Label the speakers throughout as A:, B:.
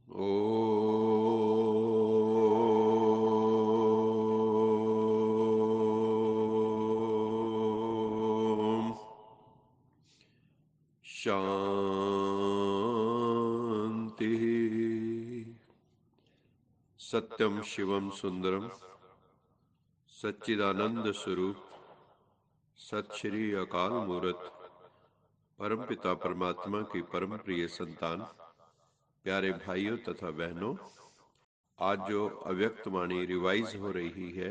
A: ओम शांति। सत्यम शिवम सुंदरम सच्चिदानंद स्वरूप सत श्री अकाल मूर्त परम पिता परमात्मा की परम प्रिय संतान, प्यारे भाइयों तथा बहनों, आज जो अव्यक्त वाणी रिवाइज हो रही है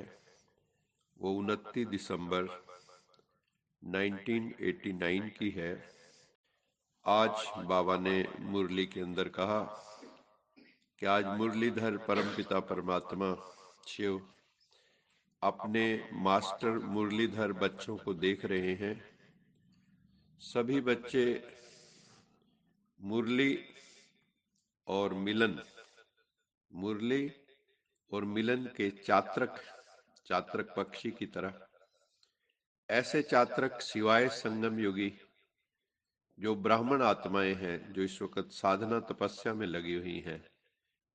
A: वो 29 दिसंबर 1989 की है। आज बाबा ने मुरली के अंदर कहा कि आज मुरलीधर परमपिता परमात्मा शिव अपने मास्टर मुरलीधर बच्चों को देख रहे हैं। सभी बच्चे मुरली और मिलन, मुरली और मिलन के चात्रक पक्षी की तरह, ऐसे चात्रक सिवाय संगम योगी जो ब्राह्मण आत्माएं हैं, जो इस वक्त साधना तपस्या में लगी हुई हैं,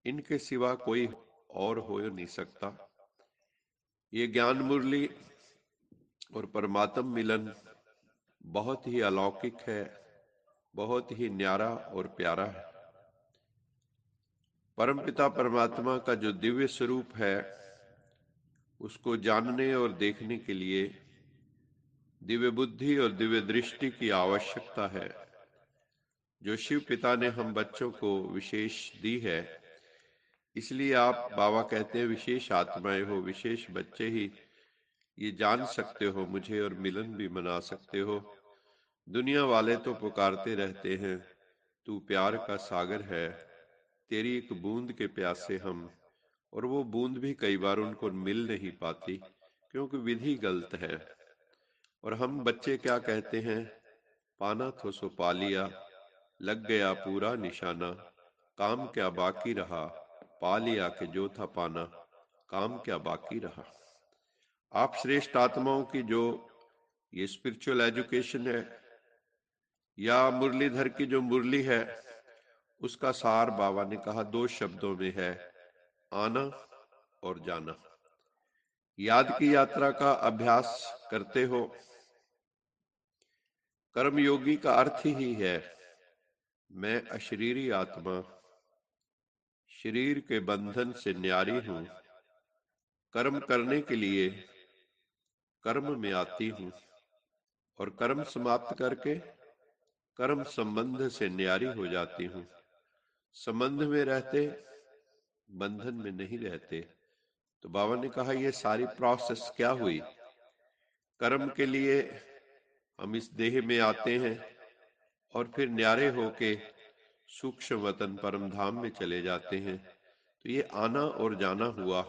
A: इनके सिवा कोई और हो नहीं सकता। ये ज्ञान मुरली और परमात्म मिलन बहुत ही अलौकिक है, बहुत ही न्यारा और प्यारा है। परमपिता परमात्मा का जो दिव्य स्वरूप है उसको जानने और देखने के लिए दिव्य बुद्धि और दिव्य दृष्टि की आवश्यकता है, जो शिव पिता ने हम बच्चों को विशेष दी है। इसलिए आप बाबा कहते हैं विशेष आत्माएं हो, विशेष बच्चे ही ये जान सकते हो मुझे और मिलन भी मना सकते हो। दुनिया वाले तो पुकारते रहते हैं तू प्यार का सागर है, तेरी एक बूंद के प्यासे हम, और वो बूंद भी कई बार उनको मिल नहीं पाती क्योंकि विधि गलत है। और हम बच्चे क्या कहते हैं, पाना तो सो पा लिया, लग गया पूरा निशाना, काम क्या बाकी रहा, पा लिया कि जो था पाना, काम क्या बाकी रहा। आप श्रेष्ठ आत्माओं की जो ये स्पिरिचुअल एजुकेशन है या मुरलीधर की जो मुरली है, उसका सार बाबा ने कहा 2 शब्दों में है, आना और जाना। याद की यात्रा का अभ्यास करते हो। कर्मयोगी का अर्थ ही है मैं अशरीरी आत्मा, शरीर के बंधन से न्यारी हूं, कर्म करने के लिए कर्म में आती हूं और कर्म समाप्त करके कर्म संबंध से न्यारी हो जाती हूं। संबंध में रहते, बंधन में नहीं रहते। तो बाबा ने कहा ये सारी प्रोसेस क्या हुई। कर्म के लिए हम इस देह में आते हैं और फिर न्यारे होके सूक्ष्म वतन परम धाम में चले जाते हैं। तो ये आना और जाना हुआ।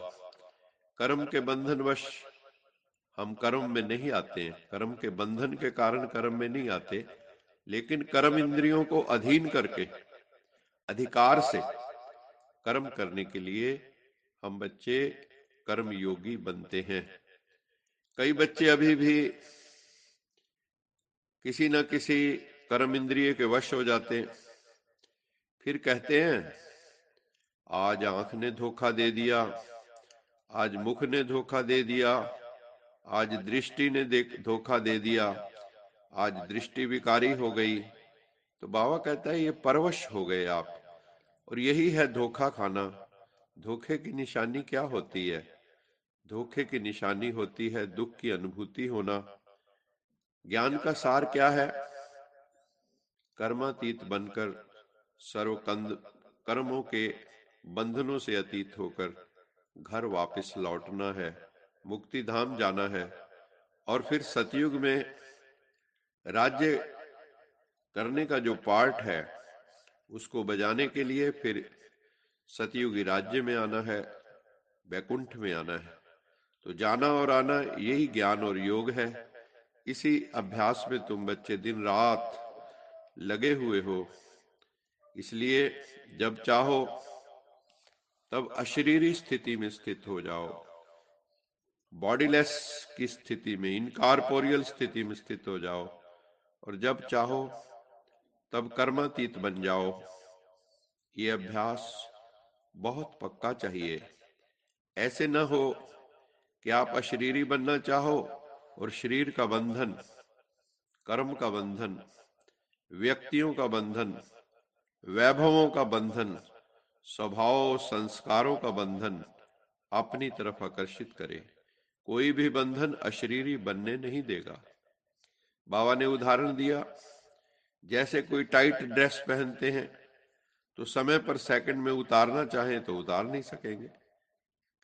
A: कर्म के बंधनवश हम कर्म में नहीं आते हैं, कर्म के बंधन के कारण कर्म में नहीं आते, लेकिन कर्म इंद्रियों को अधीन करके अधिकार से कर्म करने के लिए हम बच्चे कर्म योगी बनते हैं। कई बच्चे अभी भी किसी न किसी कर्म इंद्रिय के वश हो जाते हैं, फिर कहते हैं आज आंख ने धोखा दे दिया, आज मुख ने धोखा दे दिया, आज दृष्टि ने धोखा दे दिया, आज दृष्टि विकारी हो गई। तो बाबा कहता है ये परवश हो गए आप, और यही है धोखा खाना। धोखे की निशानी क्या होती है? धोखे की निशानी होती है दुख की अनुभूति होना। ज्ञान का सार क्या है? कर्मातीत बनकर सर्वकंद कर्मों के बंधनों से अतीत होकर घर वापस लौटना है, मुक्ति धाम जाना है। और फिर सतयुग में राज्य करने का जो पार्ट है उसको बजाने के लिए फिर सतयुगी राज्य में आना है, वैकुंठ में आना है। तो जाना और आना यही ज्ञान और योग है। इसी अभ्यास में तुम बच्चे दिन रात लगे हुए हो। इसलिए जब चाहो तब अशरीरी स्थिति में स्थित हो जाओ, बॉडीलेस की स्थिति में, इनकॉर्पोरियल स्थिति में स्थित हो जाओ, और जब चाहो तब कर्मातीत बन जाओ। ये अभ्यास बहुत पक्का चाहिए। ऐसे न हो कि आप अशरीरी बनना चाहो और शरीर का बंधन, कर्म का बंधन, व्यक्तियों का बंधन, वैभवों का बंधन, स्वभाव संस्कारों का बंधन अपनी तरफ आकर्षित करे। कोई भी बंधन अशरीरी बनने नहीं देगा। बाबा ने उदाहरण दिया, जैसे कोई टाइट ड्रेस पहनते हैं तो समय पर सेकंड में उतारना चाहें तो उतार नहीं सकेंगे,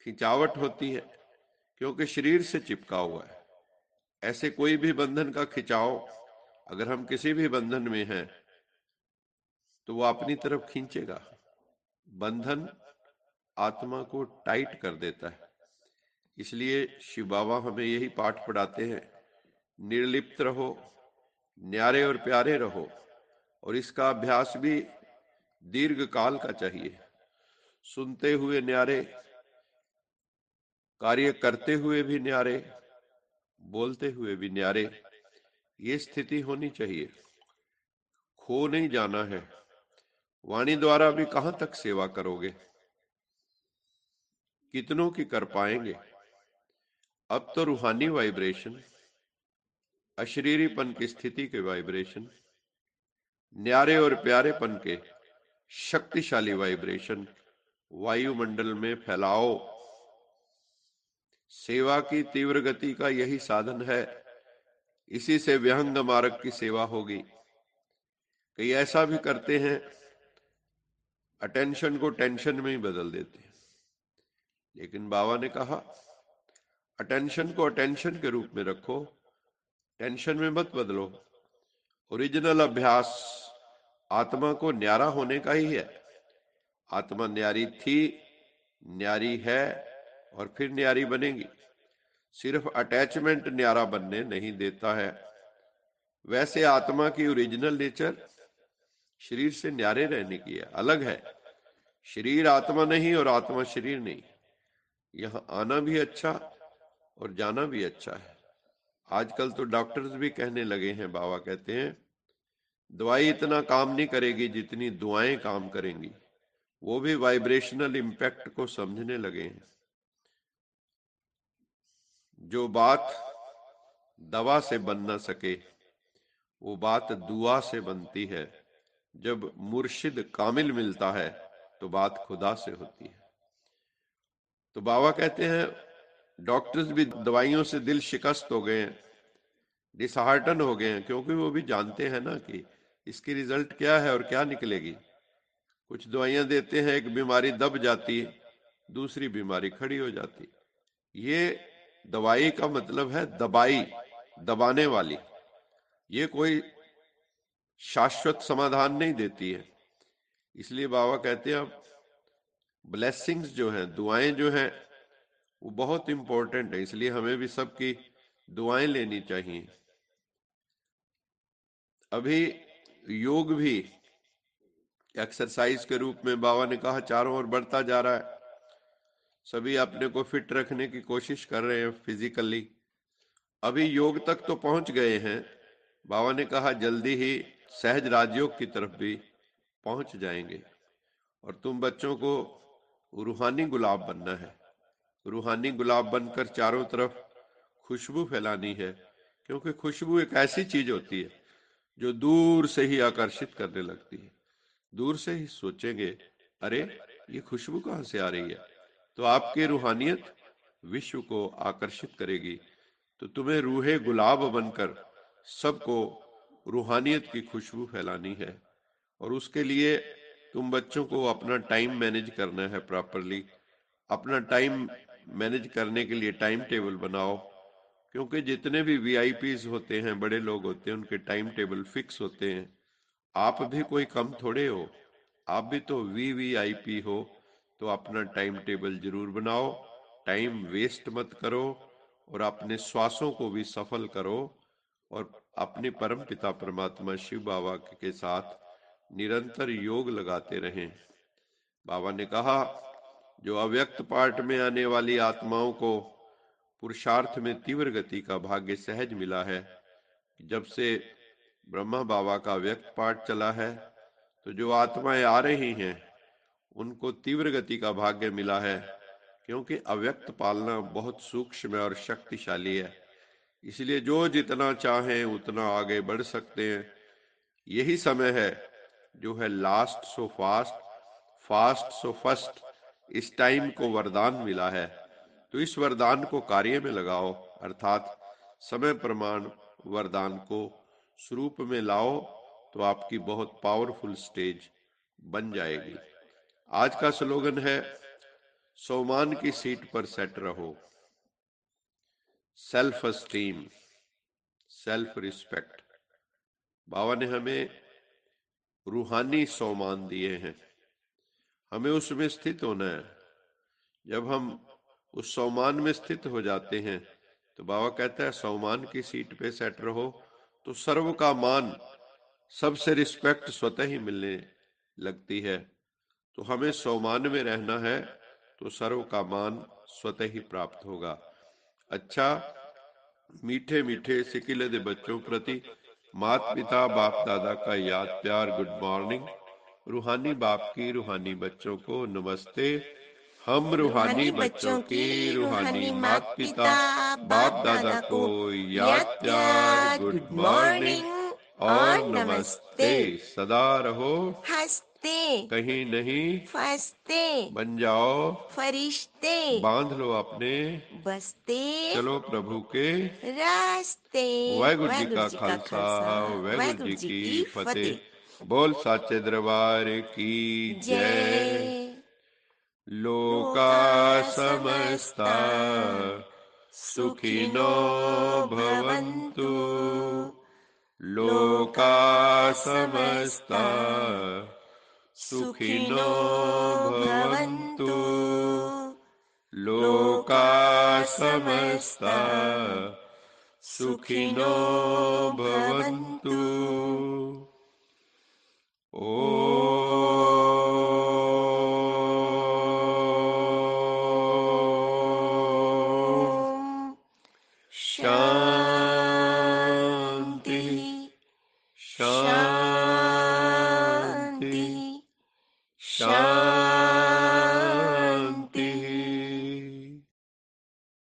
A: खिंचावट होती है क्योंकि शरीर से चिपका हुआ है। ऐसे कोई भी बंधन का खिंचाव, अगर हम किसी भी बंधन में हैं तो वो अपनी तरफ खींचेगा। बंधन आत्मा को टाइट कर देता है। इसलिए शिव बाबा हमें यही पाठ पढ़ाते हैं, निर्लिप्त रहो, न्यारे और प्यारे रहो। और इसका अभ्यास भी दीर्घ काल का चाहिए। सुनते हुए न्यारे, कार्य करते हुए भी न्यारे, बोलते हुए भी न्यारे, ये स्थिति होनी चाहिए। खो नहीं जाना है। वाणी द्वारा भी कहां तक सेवा करोगे, कितनों की कर पाएंगे। अब तो रूहानी वाइब्रेशन, अशरीरीपन की स्थिति के वाइब्रेशन, न्यारे और प्यारेपन के शक्तिशाली वाइब्रेशन वायुमंडल में फैलाओ। सेवा की तीव्र गति का यही साधन है। इसी से विहंग मार्ग की सेवा होगी। कई ऐसा भी करते हैं, अटेंशन को टेंशन में ही बदल देते हैं। लेकिन बाबा ने कहा, अटेंशन को अटेंशन के रूप में रखो, टेंशन में मत बदलो। ओरिजिनल अभ्यास आत्मा को न्यारा होने का ही है। आत्मा न्यारी थी, न्यारी है और फिर न्यारी बनेगी। सिर्फ अटैचमेंट न्यारा बनने नहीं देता है। वैसे आत्मा की ओरिजिनल नेचर शरीर से न्यारे रहने की है, अलग है। शरीर आत्मा नहीं और आत्मा शरीर नहीं। यहाँ आना भी अच्छा और जाना भी अच्छा है। आजकल तो डॉक्टर्स भी कहने लगे हैं, बाबा कहते हैं, दवाई इतना काम नहीं करेगी जितनी दुआएं काम करेंगी। वो भी वाइब्रेशनल इम्पैक्ट को समझने लगे हैं। जो बात दवा से बन ना सके वो बात दुआ से बनती है। जब मुर्शिद कामिल मिलता है तो बात खुदा से होती है। तो बाबा कहते हैं, डॉक्टर्स भी दवाइयों से दिल शिकस्त हो गए हैं, डिसहार्टन हो गए हैं, क्योंकि वो भी जानते हैं ना कि इसकी रिजल्ट क्या है और क्या निकलेगी। कुछ दवाइयां देते हैं, एक बीमारी दब जाती है, दूसरी बीमारी खड़ी हो जाती। ये दवाई का मतलब है दबाई, दबाने वाली। ये कोई शाश्वत समाधान नहीं देती है। इसलिए बाबा कहते हैं, अब ब्लेसिंग्स जो हैं, दुआएं जो हैं, वो बहुत इंपॉर्टेंट है। इसलिए हमें भी सबकी दुआएं लेनी चाहिए। अभी योग भी एक्सरसाइज के रूप में बाबा ने कहा चारों ओर बढ़ता जा रहा है। सभी अपने को फिट रखने की कोशिश कर रहे हैं फिजिकली। अभी योग तक तो पहुंच गए हैं। बाबा ने कहा जल्दी ही सहज राजयोग की तरफ भी पहुंच जाएंगे। और तुम बच्चों को रूहानी गुलाब बनना है। रूहानी गुलाब बनकर चारों तरफ खुशबू फैलानी है। क्योंकि खुशबू एक ऐसी चीज होती है जो दूर से ही आकर्षित करने लगती है। दूर से ही सोचेंगे, अरे ये खुशबू कहाँ से आ रही है, तो आपकी रूहानियत विश्व को आकर्षित करेगी। तो तुम्हें रूहे गुलाब बनकर सबको रूहानियत की खुशबू फैलानी है। और उसके लिए तुम बच्चों को अपना टाइम मैनेज करना है प्रॉपरली। अपना टाइम मैनेज करने के लिए टाइम टेबल बनाओ। क्योंकि जितने भी वीआईपीज होते हैं, बड़े लोग होते हैं, उनके टाइम टेबल फिक्स होते हैं। आप भी कोई कम थोड़े हो, आप भी तो वीवीआईपी हो। तो अपना टाइम टेबल जरूर बनाओ, टाइम वेस्ट मत करो और अपने श्वासों को भी सफल करो। और अपने परम पिता परमात्मा शिव बाबा के साथ निरंतर योग लगाते रहें। बाबा ने कहा, जो अव्यक्त पार्ट में आने वाली आत्माओं को पुरुषार्थ में तीव्र गति का भाग्य सहज मिला है। जब से ब्रह्मा बाबा का व्यक्त पाठ चला है, तो जो आत्माएं आ रही हैं उनको तीव्र गति का भाग्य मिला है, क्योंकि अव्यक्त पालना बहुत सूक्ष्म और शक्तिशाली है। इसलिए जो जितना चाहें उतना आगे बढ़ सकते हैं। यही समय है जो है last so fast, fast so first. इस टाइम को वरदान मिला है, तो इस वरदान को कार्य में लगाओ, अर्थात समय प्रमाण वरदान को स्वरूप में लाओ, तो आपकी बहुत पावरफुल स्टेज बन जाएगी। आज का स्लोगन है, सोमान की सीट पर सेट रहो। Self esteem, self respect. बाबा ने हमें रूहानी सोमान दिए हैं, हमें उसमें स्थित होना है। जब हम उस सोमान में स्थित हो जाते हैं तो बाबा कहता है सोमान की सीट पे सेट रहो, तो सर्व का मान, सबसे रिस्पेक्ट स्वतः ही मिलने लगती है। तो हमें सोमान में रहना है, तो सर्व का मान स्वतः ही प्राप्त होगा। अच्छा, मीठे मीठे सिकिले दे बच्चों प्रति माता पिता बाप दादा का याद प्यार गुड मॉर्निंग। रूहानी बाप की रूहानी बच्चों को नमस्ते। हम रूहानी बच्चों की रूहानी माता पिता बाप दादा को याद प्यार गुड मॉर्निंग और नमस्ते। सदा रहो
B: हंसते,
A: कहीं नहीं
B: फंसते,
A: बन जाओ
B: फरिश्ते,
A: बांध लो अपने
B: बसते
A: चलो प्रभु के
B: रास्ते।
A: वाहिगुरु जी का खालसा वाहिगुरु जी की फतेह। बोल साचे दरबार की जय।
B: जय।
A: लोका समस्ता सुखिनो भवन्तु, लोका समस्ता सुखिनो भवन्तु, लोका समस्ता सुखिनो भवन्तु। ओम